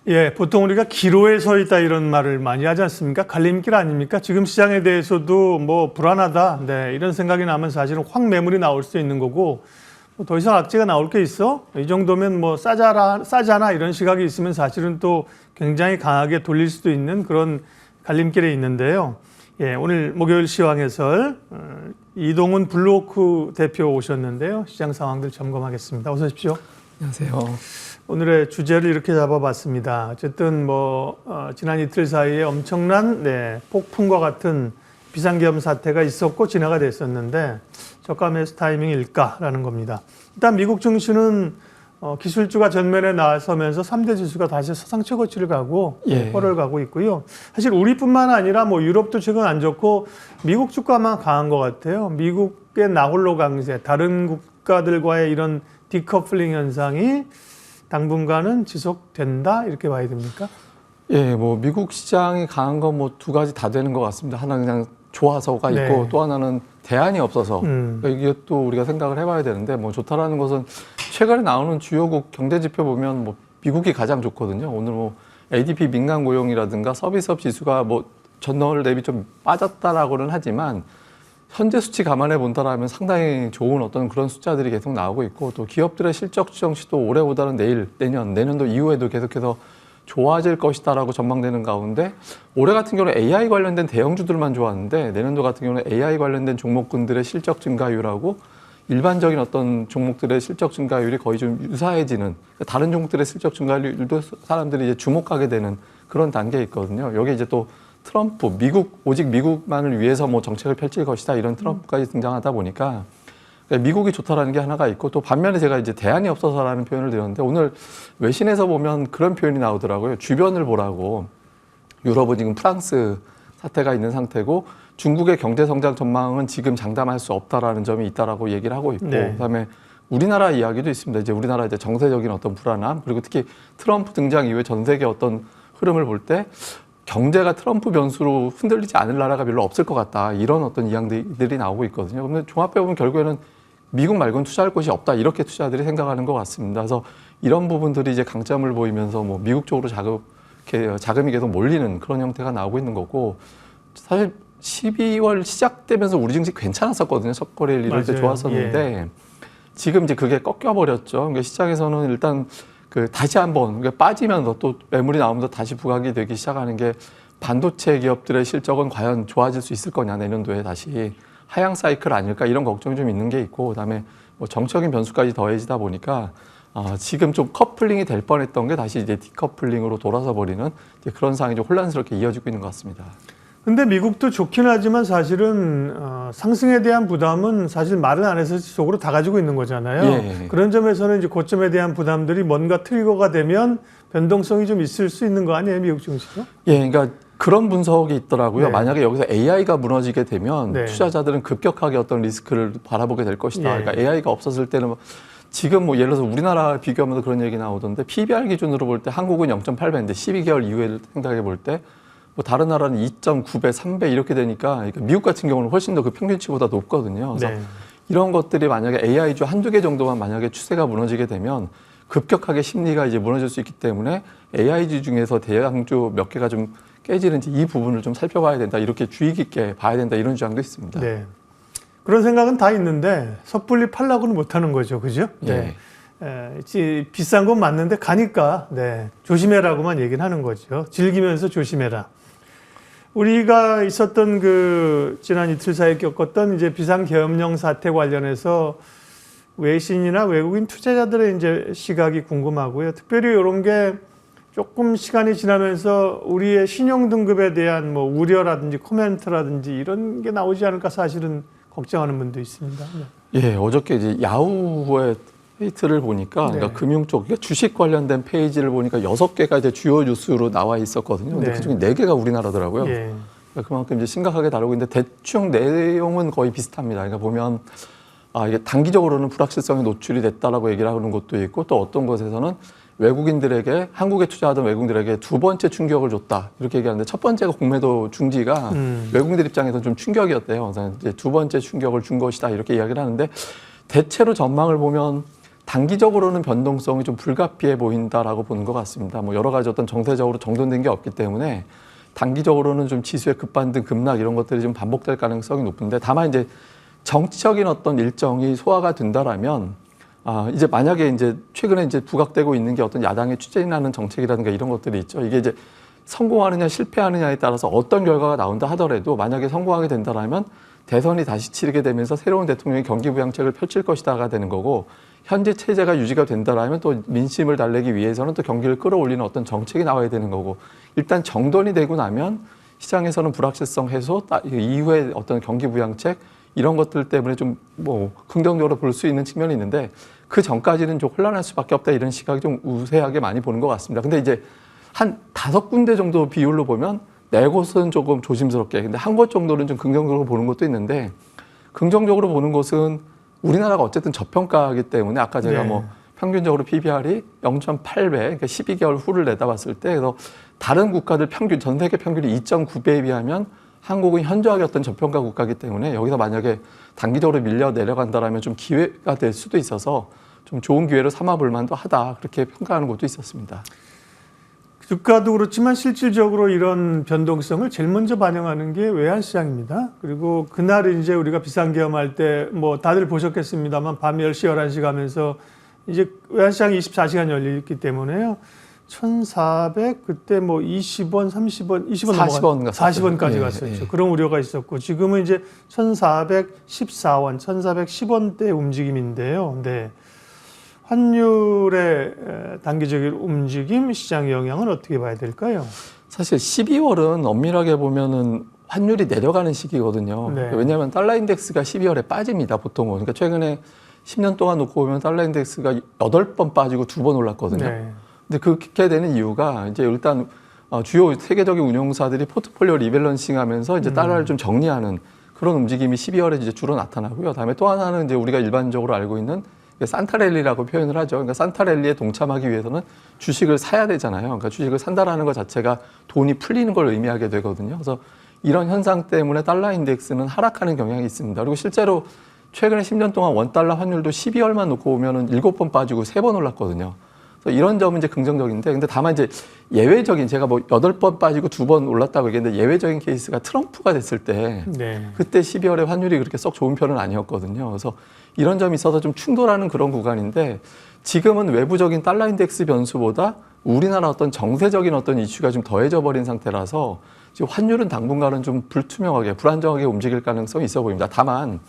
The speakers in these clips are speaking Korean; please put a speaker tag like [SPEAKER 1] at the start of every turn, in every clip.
[SPEAKER 1] 예, 보통 우리가 기로에 서 있다 이런 말을 많이 하지 않습니까? 갈림길 아닙니까? 지금 시장에 대해서도 뭐 불안하다, 네, 이런 생각이 나면 사실은 확 매물이 나올 수 있는 거고, 뭐 더 이상 악재가 나올 게 있어? 이 정도면 뭐 싸잖아 이런 시각이 있으면 사실은 또 굉장히 강하게 돌릴 수도 있는 그런 갈림길에 있는데요. 예, 오늘 목요일 시황 해설 이동훈 블루오크 대표 오셨는데요. 시장 상황들 점검하겠습니다. 어서 오십시오.
[SPEAKER 2] 안녕하세요.
[SPEAKER 1] 오늘의 주제를 이렇게 잡아봤습니다. 어쨌든 지난 이틀 사이에 엄청난 폭풍과 같은 비상계엄 사태가 있었고 진화가 됐었는데 저가 매수 타이밍일까라는 겁니다. 일단 미국 증시는 기술주가 전면에 나서면서 3대 지수가 다시 사상 최고치를 가고 펄을 가고 있고요. 사실 우리뿐만 아니라 유럽도 최근 안 좋고 미국 주가만 강한 것 같아요. 미국의 나홀로 강세, 다른 국가들과의 이런 디커플링 현상이 당분간은 지속된다 이렇게 봐야 됩니까?
[SPEAKER 2] 예, 미국 시장이 강한 건 두 가지 다 되는 것 같습니다. 하나는 그냥 좋아서가 있고 또 하나는 대안이 없어서 그러니까 이게 또 우리가 생각을 해봐야 되는데 좋다라는 것은 최근에 나오는 주요국 경제 지표 보면 미국이 가장 좋거든요. 오늘 ADP 민간 고용이라든가 서비스업 지수가 전월 대비 좀 빠졌다라고는 하지만 현재 수치 감안해 본다라면 상당히 좋은 어떤 그런 숫자들이 계속 나오고 있고 또 기업들의 실적 추정 시도 올해보다는 내년도 이후에도 계속해서 좋아질 것이다라고 전망되는 가운데 올해 같은 경우는 AI 관련된 대형주들만 좋았는데 내년도 같은 경우는 AI 관련된 종목군들의 실적 증가율하고 일반적인 어떤 종목들의 실적 증가율이 거의 좀 유사해지는 다른 종목들의 실적 증가율도 사람들이 이제 주목하게 되는 그런 단계에 있거든요. 여기 이제 또 트럼프, 오직 미국만을 위해서 정책을 펼칠 것이다 이런 트럼프까지 등장하다 보니까 미국이 좋다라는 게 하나가 있고 또 반면에 제가 이제 대안이 없어서라는 표현을 드렸는데 오늘 외신에서 보면 그런 표현이 나오더라고요. 주변을 보라고. 유럽은 지금 프랑스 사태가 있는 상태고 중국의 경제 성장 전망은 지금 장담할 수 없다라는 점이 있다라고 얘기를 하고 있고 그다음에 우리나라 이야기도 있습니다. 이제 우리나라 이제 정세적인 어떤 불안함 그리고 특히 트럼프 등장 이후에 전 세계 어떤 흐름을 볼 때 경제가 트럼프 변수로 흔들리지 않을 나라가 별로 없을 것 같다. 이런 어떤 이야기들이 나오고 있거든요. 그런데 종합해보면 결국에는 미국 말고는 투자할 곳이 없다. 이렇게 투자들이 생각하는 것 같습니다. 그래서 이런 부분들이 이제 강점을 보이면서 미국 쪽으로 자금이 계속 몰리는 그런 형태가 나오고 있는 거고 사실 12월 시작되면서 우리 증시 괜찮았었거든요. 첫 거래일 이럴 때 좋았었는데 지금 이제 그게 꺾여버렸죠. 그러니까 시장에서는 일단 다시 한번 빠지면서 또 매물이 나오면서 다시 부각이 되기 시작하는 게 반도체 기업들의 실적은 과연 좋아질 수 있을 거냐 내년도에 다시 하향 사이클 아닐까 이런 걱정이 좀 있는 게 있고 그다음에 정치적인 변수까지 더해지다 보니까 지금 좀 커플링이 될 뻔했던 게 다시 이제 디커플링으로 돌아서 버리는 그런 상황이 좀 혼란스럽게 이어지고 있는 것 같습니다.
[SPEAKER 1] 근데 미국도 좋긴 하지만 사실은 상승에 대한 부담은 사실 말은 안 해서 속으로 다 가지고 있는 거잖아요. 그런 점에서는 이제 고점에 대한 부담들이 뭔가 트리거가 되면 변동성이 좀 있을 수 있는 거 아니에요, 미국 증시도?
[SPEAKER 2] 그러니까 그런 분석이 있더라고요. 만약에 여기서 AI가 무너지게 되면 투자자들은 급격하게 어떤 리스크를 바라보게 될 것이다. 그러니까 AI가 없었을 때는 지금 예를 들어서 우리나라 비교하면서 그런 얘기 나오던데 PBR 기준으로 볼 때 한국은 0.8배인데 12개월 이후에 생각해 볼 때 다른 나라는 2.9배, 3배 이렇게 되니까 그러니까 미국 같은 경우는 훨씬 더 그 평균치보다 높거든요. 그래서 이런 것들이 만약에 AI주 한두 개 정도만 만약에 추세가 무너지게 되면 급격하게 심리가 이제 무너질 수 있기 때문에 AI주 중에서 대형주 몇 개가 좀 깨지는지 이 부분을 좀 살펴봐야 된다. 이렇게 주의 깊게 봐야 된다. 이런 주장도 있습니다.
[SPEAKER 1] 그런 생각은 다 있는데 섣불리 팔라고는 못하는 거죠. 그죠? 비싼 건 맞는데 가니까 조심해라고만 얘기는 하는 거죠. 즐기면서 조심해라. 우리가 있었던 지난 이틀 사이에 겪었던 이제 비상계엄령 사태 관련해서 외신이나 외국인 투자자들의 이제 시각이 궁금하고요. 특별히 이런 게 조금 시간이 지나면서 우리의 신용 등급에 대한 우려라든지 코멘트라든지 이런 게 나오지 않을까 사실은 걱정하는 분도 있습니다.
[SPEAKER 2] 어저께 이제 야후의 페이트를 보니까 그러니까 금융 쪽, 그러니까 주식 관련된 페이지를 보니까 6개가 이제 주요 뉴스로 나와 있었거든요. 근데 그중에 4개가 우리나라더라고요. 그러니까 그만큼 이제 심각하게 다루고 있는데 대충 내용은 거의 비슷합니다. 그러니까 보면 이게 단기적으로는 불확실성이 노출이 됐다라고 얘기를 하는 것도 있고 또 어떤 곳에서는 외국인들에게 한국에 투자하던 외국인들에게 두 번째 충격을 줬다 이렇게 얘기하는데 첫 번째가 공매도 중지가 외국인들 입장에서는 좀 충격이었대요. 그래서 이제 두 번째 충격을 준 것이다 이렇게 이야기를 하는데 대체로 전망을 보면 단기적으로는 변동성이 좀 불가피해 보인다라고 보는 것 같습니다. 뭐 여러 가지 어떤 정세적으로 정돈된 게 없기 때문에 단기적으로는 좀 지수의 급반등, 급락 이런 것들이 좀 반복될 가능성이 높은데, 다만 이제 정치적인 어떤 일정이 소화가 된다라면 이제 만약에 이제 최근에 이제 부각되고 있는 게 어떤 야당의 추진하는 정책이라든가 이런 것들이 있죠. 이게 이제 성공하느냐 실패하느냐에 따라서 어떤 결과가 나온다 하더라도 만약에 성공하게 된다라면 대선이 다시 치르게 되면서 새로운 대통령이 경기부양책을 펼칠 것이다가 되는 거고, 현재 체제가 유지가 된다라면 또 민심을 달래기 위해서는 또 경기를 끌어올리는 어떤 정책이 나와야 되는 거고, 일단 정돈이 되고 나면 시장에서는 불확실성 해소, 이후에 어떤 경기부양책 이런 것들 때문에 좀 뭐 긍정적으로 볼 수 있는 측면이 있는데, 그 전까지는 좀 혼란할 수밖에 없다, 이런 시각이 좀 우세하게 많이 보는 것 같습니다. 근데 이제 한 5군데 정도 비율로 보면 4곳은 조금 조심스럽게, 근데 한 곳 정도는 좀 긍정적으로 보는 것도 있는데, 긍정적으로 보는 것은 우리나라가 어쨌든 저평가이기 때문에 아까 제가 뭐 평균적으로 PBR이 0.8배, 그러니까 12개월 후를 내다봤을 때, 그래서 다른 국가들 평균, 전 세계 평균이 2.9배에 비하면 한국은 현저하게 어떤 저평가 국가이기 때문에 여기서 만약에 단기적으로 밀려 내려간다라면 좀 기회가 될 수도 있어서 좀 좋은 기회로 삼아볼 만도 하다, 그렇게 평가하는 것도 있었습니다.
[SPEAKER 1] 주가도 그렇지만 실질적으로 이런 변동성을 제일 먼저 반영하는 게 외환시장입니다. 그리고 그날 이제 우리가 비상계엄할 때 뭐 다들 보셨겠습니다만 밤 10시, 11시 가면서 이제 외환시장이 24시간 열리기 때문에요. 1,400 그때 뭐 20원, 30원, 20원
[SPEAKER 2] 40원
[SPEAKER 1] 40원까지 갔었죠. 그런 우려가 있었고, 지금은 이제 1,414원, 1,410원대 움직임인데요. 네. 환율의 단기적인 움직임, 시장 영향은 어떻게 봐야 될까요?
[SPEAKER 2] 사실 12월은 엄밀하게 보면은 환율이 내려가는 시기거든요.
[SPEAKER 1] 네.
[SPEAKER 2] 왜냐하면 달러 인덱스가 12월에 빠집니다, 보통은. 그러니까 최근에 10년 동안 놓고 보면 달러 인덱스가 8번 빠지고 2번 올랐거든요.
[SPEAKER 1] 네.
[SPEAKER 2] 근데 그렇게 되는 이유가 이제 일단 주요 세계적인 운용사들이 포트폴리오 리밸런싱 하면서 이제 달러를 좀 정리하는 그런 움직임이 12월에 이제 주로 나타나고요. 다음에 또 하나는 이제 우리가 일반적으로 알고 있는 산타랠리라고 표현을 하죠. 그러니까 산타랠리에 동참하기 위해서는 주식을 사야 되잖아요. 그러니까 주식을 산다라는 것 자체가 돈이 풀리는 걸 의미하게 되거든요. 그래서 이런 현상 때문에 달러 인덱스는 하락하는 경향이 있습니다. 그리고 실제로 최근에 10년 동안 원달러 환율도 12월만 놓고 보면은 7번 빠지고 3번 올랐거든요. 그래서 이런 점은 이제 긍정적인데, 근데 다만 이제 예외적인, 제가 뭐 8번 빠지고 2번 올랐다고 얘기했는데, 예외적인 케이스가 트럼프가 됐을 때, 그때 12월에 환율이 그렇게 썩 좋은 편은 아니었거든요. 그래서 이런 점이 있어서 좀 충돌하는 그런 구간인데, 지금은 외부적인 달러 인덱스 변수보다 우리나라 어떤 정세적인 어떤 이슈가 좀 더해져 버린 상태라서 지금 환율은 당분간은 좀 불투명하게, 불안정하게 움직일 가능성이 있어 보입니다. 다만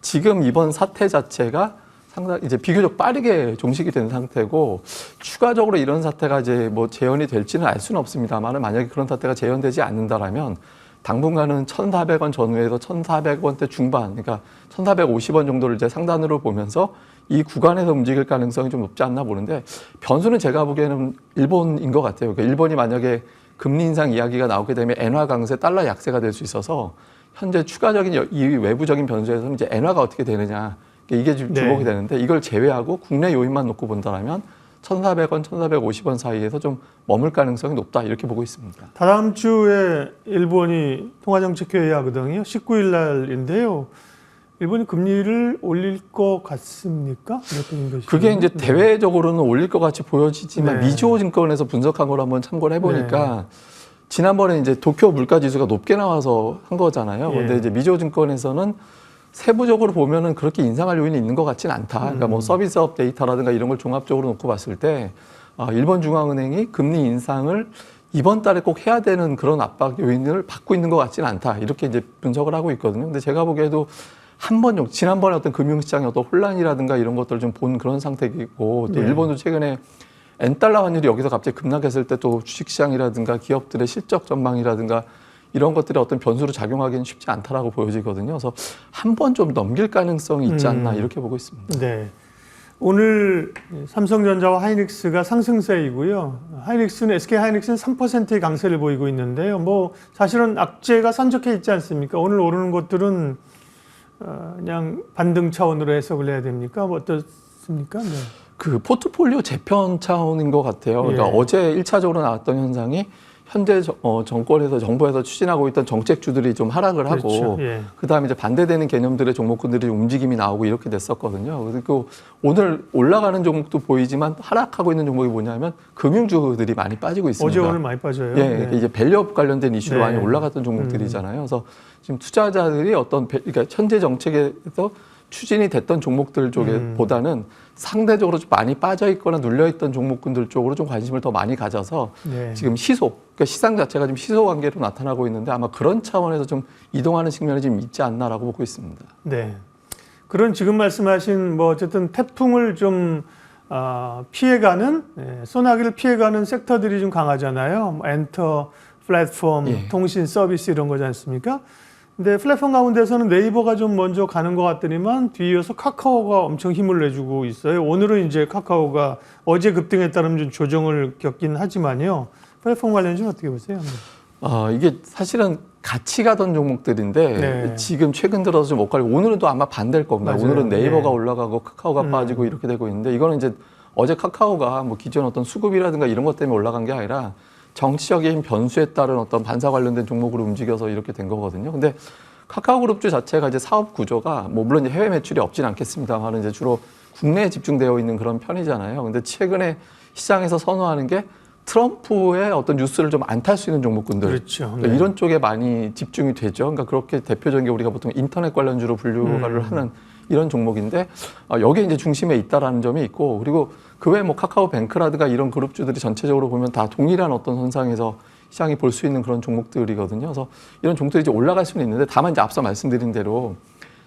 [SPEAKER 2] 지금 이번 사태 자체가 상당히 이제 비교적 빠르게 종식이 된 상태고, 추가적으로 이런 사태가 이제 뭐 재현이 될지는 알 수는 없습니다만, 만약에 그런 사태가 재현되지 않는다라면 당분간은 1,400원 전후에서 1,400원대 중반, 그러니까 1,450원 정도를 이제 상단으로 보면서 이 구간에서 움직일 가능성이 좀 높지 않나 보는데, 변수는 제가 보기에는 일본인 것 같아요. 그러니까 일본이 만약에 금리 인상 이야기가 나오게 되면 엔화 강세, 달러 약세가 될 수 있어서 현재 추가적인 이 외부적인 변수에서는 이제 엔화가 어떻게 되느냐, 이게 주목이 되는데, 이걸 제외하고 국내 요인만 놓고 본다면 1,400원, 1,450원 사이에서 좀 머물 가능성이 높다, 이렇게 보고 있습니다.
[SPEAKER 1] 다음 주에 일본이 통화정책회의 하거든요. 19일 날인데요. 일본이 금리를 올릴 것 같습니까?
[SPEAKER 2] 그게 이제 대외적으로는 올릴 것 같이 보여지지만 미주호 증권에서 분석한 걸 한번 참고를 해보니까 지난번에 이제 도쿄 물가지수가 높게 나와서 한 거잖아요. 근데 이제 미주호 증권에서는 세부적으로 보면은 그렇게 인상할 요인이 있는 것 같지는 않다. 그러니까 뭐 서비스업 데이터라든가 이런 걸 종합적으로 놓고 봤을 때 일본 중앙은행이 금리 인상을 이번 달에 꼭 해야 되는 그런 압박 요인을 받고 있는 것 같지는 않다, 이렇게 이제 분석을 하고 있거든요. 근데 제가 보기에도 한 번 정도, 지난번에 어떤 금융시장의 어떤 혼란이라든가 이런 것들을 좀 본 그런 상태이고, 또 일본도 최근에 엔달러 환율이 여기서 갑자기 급락했을 때 또 주식시장이라든가 기업들의 실적 전망이라든가 이런 것들이 어떤 변수로 작용하기는 쉽지 않다라고 보여지거든요. 그래서 한 번 좀 넘길 가능성이 있지 않나, 이렇게 보고 있습니다.
[SPEAKER 1] 네. 오늘 삼성전자와 하이닉스가 상승세이고요. 하이닉스는, SK 하이닉스는 3%의 강세를 보이고 있는데요. 뭐 사실은 악재가 산적해 있지 않습니까? 오늘 오르는 것들은 그냥 반등 차원으로 해석을 해야 됩니까? 뭐 어떻습니까? 네.
[SPEAKER 2] 그 포트폴리오 재편 차원인 것 같아요. 그러니까 어제 1차적으로 나왔던 현상이 현재 정권에서 정부에서 추진하고 있던 정책주들이 좀 하락을 하고
[SPEAKER 1] 그렇죠. 예.
[SPEAKER 2] 그다음에 이제 반대되는 개념들의 종목군들이 움직임이 나오고 이렇게 됐었거든요. 그리고 오늘 올라가는 종목도 보이지만 하락하고 있는 종목이 뭐냐면 금융주들이 많이 빠지고 있습니다.
[SPEAKER 1] 어제 오늘 많이 빠져요.
[SPEAKER 2] 예,
[SPEAKER 1] 네.
[SPEAKER 2] 이제 밸류업 관련된 이슈로
[SPEAKER 1] 네.
[SPEAKER 2] 많이 올라갔던 종목들이잖아요. 그래서 지금 투자자들이 그러니까 현재 정책에서 추진이 됐던 종목들 쪽에 보다는 상대적으로 좀 많이 빠져 있거나 눌려 있던 종목군들 쪽으로 좀 관심을 더 많이 가져서
[SPEAKER 1] 네.
[SPEAKER 2] 지금 그러니까 시장 자체가 지금 희소 관계로 나타나고 있는데 아마 그런 차원에서 좀 이동하는 측면이 좀 있지 않나라고 보고 있습니다.
[SPEAKER 1] 네. 그런 지금 말씀하신 뭐 어쨌든 태풍을 좀 피해가는 소나기를 피해가는 섹터들이 좀 강하잖아요. 뭐 엔터, 플랫폼,
[SPEAKER 2] 예.
[SPEAKER 1] 통신 서비스 이런 거지 않습니까? 근데 플랫폼 가운데서는 네이버가 좀 먼저 가는 것 같더니만 뒤이어서 카카오가 엄청 힘을 내주고 있어요. 오늘은 이제 카카오가 어제 급등에 따른 좀 조정을 겪긴 하지만요. 플랫폼 관련 좀 어떻게 보세요?
[SPEAKER 2] 이게 사실은 같이 가던 종목들인데
[SPEAKER 1] 네.
[SPEAKER 2] 지금 최근 들어서 좀 엇갈리고 오늘은 또 아마 반대일 겁니다.
[SPEAKER 1] 맞아요.
[SPEAKER 2] 오늘은 네이버가
[SPEAKER 1] 네.
[SPEAKER 2] 올라가고 카카오가 빠지고 이렇게 되고 있는데 이거는 이제 어제 카카오가 뭐 기존 어떤 수급이라든가 이런 것 때문에 올라간 게 아니라 정치적인 변수에 따른 어떤 반사 관련된 종목으로 움직여서 이렇게 된 거거든요. 근데 카카오그룹주 자체가 이제 사업 구조가 뭐 물론 이제 해외 매출이 없진 않겠습니다만 이제 주로 국내에 집중되어 있는 그런 편이잖아요. 근데 최근에 시장에서 선호하는 게 트럼프의 어떤 뉴스를 좀 안 탈 수 있는 종목군들.
[SPEAKER 1] 그렇죠.
[SPEAKER 2] 그러니까 이런 쪽에 많이 집중이 되죠. 그러니까 그렇게 대표적인 게 우리가 보통 인터넷 관련주로 분류를 하는 이런 종목인데 여기에 이제 중심에 있다라는 점이 있고 그리고 그 외에 뭐 카카오뱅크라든가 이런 그룹주들이 전체적으로 보면 다 동일한 어떤 선상에서 시장이 볼 수 있는 그런 종목들이거든요. 그래서 이런 종목들이 이제 올라갈 수는 있는데 다만 이제 앞서 말씀드린 대로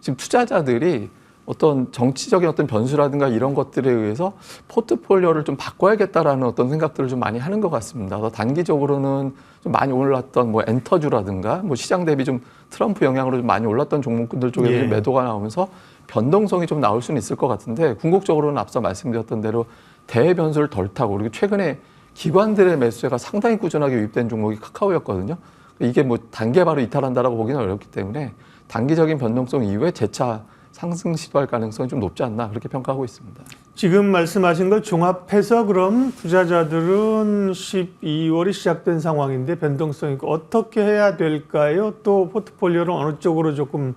[SPEAKER 2] 지금 투자자들이 어떤 정치적인 어떤 변수라든가 이런 것들에 의해서 포트폴리오를 좀 바꿔야겠다라는 어떤 생각들을 좀 많이 하는 것 같습니다. 그래서 단기적으로는 좀 많이 올랐던 뭐 엔터주라든가 뭐 시장 대비 좀 트럼프 영향으로 좀 많이 올랐던 종목들 쪽에서
[SPEAKER 1] 예.
[SPEAKER 2] 매도가 나오면서 변동성이 좀 나올 수는 있을 것 같은데 궁극적으로는 앞서 말씀드렸던 대로 대외 변수를 덜 타고 그리고 최근에 기관들의 매수세가 상당히 꾸준하게 유입된 종목이 카카오였거든요. 이게 뭐 단기에 바로 이탈한다라고 보기는 어렵기 때문에 단기적인 변동성 이후에 재차 상승 시도할 가능성이 좀 높지 않나 그렇게 평가하고 있습니다.
[SPEAKER 1] 지금 말씀하신 걸 종합해서 그럼 투자자들은 12월이 시작된 상황인데 변동성이 있고 어떻게 해야 될까요? 또 포트폴리오를 어느 쪽으로 조금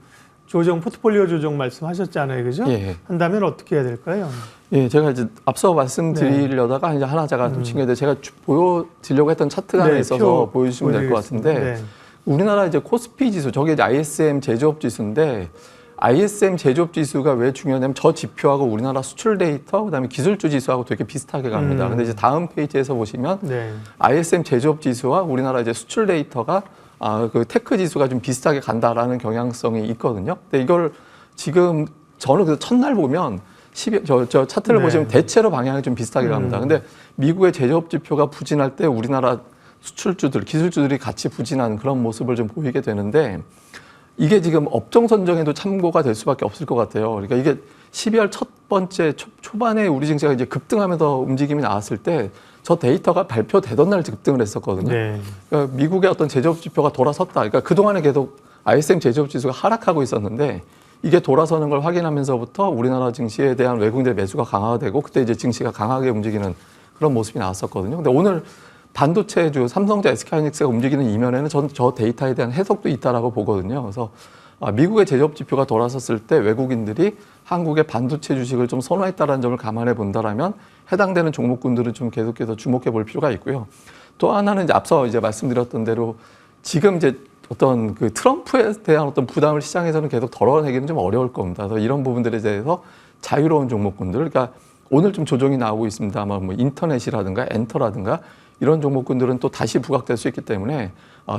[SPEAKER 1] 포트폴리오 조정 말씀하셨잖아요. 그죠?
[SPEAKER 2] 예.
[SPEAKER 1] 한다면 어떻게 해야 될까요?
[SPEAKER 2] 예, 제가 이제 앞서 말씀드리려다가 이제 하나 제가 좀 챙겨야 돼. 제가 보여드리려고 했던 차트가 하나 있어서 보여주시면 될 것 같은데
[SPEAKER 1] 네.
[SPEAKER 2] 우리나라 이제 코스피 지수, 저게 이제 ISM 제조업 지수인데 ISM 제조업 지수가 왜 중요하냐면 저 지표하고 우리나라 수출 데이터, 그다음에 기술주 지수하고 되게 비슷하게 갑니다. 근데 이제 다음 페이지에서 보시면
[SPEAKER 1] 네.
[SPEAKER 2] ISM 제조업 지수와 우리나라 이제 수출 데이터가 그 테크 지수가 좀 비슷하게 간다라는 경향성이 있거든요. 근데 이걸 지금 저는 그 첫날 보면 저 차트를
[SPEAKER 1] 네.
[SPEAKER 2] 보시면 대체로 방향이 좀 비슷하게 갑니다. 근데 미국의 제조업 지표가 부진할 때 우리나라 수출주들, 기술주들이 같이 부진하는 그런 모습을 좀 보이게 되는데 이게 지금 업종 선정에도 참고가 될 수밖에 없을 것 같아요. 그러니까 이게 12월 첫 번째 초반에 우리 증시가 이제 급등하면서 움직임이 나왔을 때 저 데이터가 발표되던 날 급등을 했었거든요.
[SPEAKER 1] 네.
[SPEAKER 2] 그러니까 미국의 어떤 제조업 지표가 돌아섰다. 그러니까 그동안에 계속 ISM 제조업 지수가 하락하고 있었는데 이게 돌아서는 걸 확인하면서부터 우리나라 증시에 대한 외국인들의 매수가 강화되고 그때 이제 증시가 강하게 움직이는 그런 모습이 나왔었거든요. 근데 오늘 반도체주 삼성전자, SK하이닉스가 움직이는 이면에는 전 저 데이터에 대한 해석도 있다라고 보거든요. 그래서 미국의 제조업 지표가 돌아섰을 때 외국인들이 한국의 반도체 주식을 좀 선호했다라는 점을 감안해 본다라면 해당되는 종목군들은 좀 계속해서 주목해 볼 필요가 있고요. 또 하나는 이제 앞서 이제 말씀드렸던 대로 지금 이제 어떤 그 트럼프에 대한 어떤 부담을 시장에서는 계속 덜어내기는 좀 어려울 겁니다. 그래서 이런 부분들에 대해서 자유로운 종목군들, 그러니까 오늘 좀 조정이 나오고 있습니다만 뭐 인터넷이라든가 엔터라든가 이런 종목군들은 또 다시 부각될 수 있기 때문에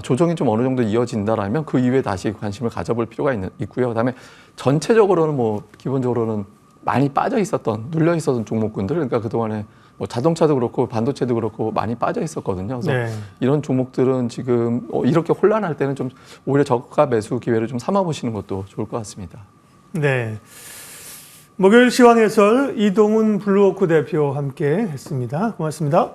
[SPEAKER 2] 조정이 좀 어느 정도 이어진다라면 그 이후에 다시 관심을 가져볼 필요가 있고요. 그다음에 전체적으로는 뭐 기본적으로는 많이 빠져 있었던 눌려 있었던 종목군들, 그러니까 그동안에 뭐 자동차도 그렇고 반도체도 그렇고 많이 빠져 있었거든요. 그래서
[SPEAKER 1] 네.
[SPEAKER 2] 이런 종목들은 지금 이렇게 혼란할 때는 좀 오히려 저가 매수 기회를 좀 삼아 보시는 것도 좋을 것 같습니다.
[SPEAKER 1] 네. 목요일 시황 해설 이동훈 블루워크 대표와 함께 했습니다. 고맙습니다.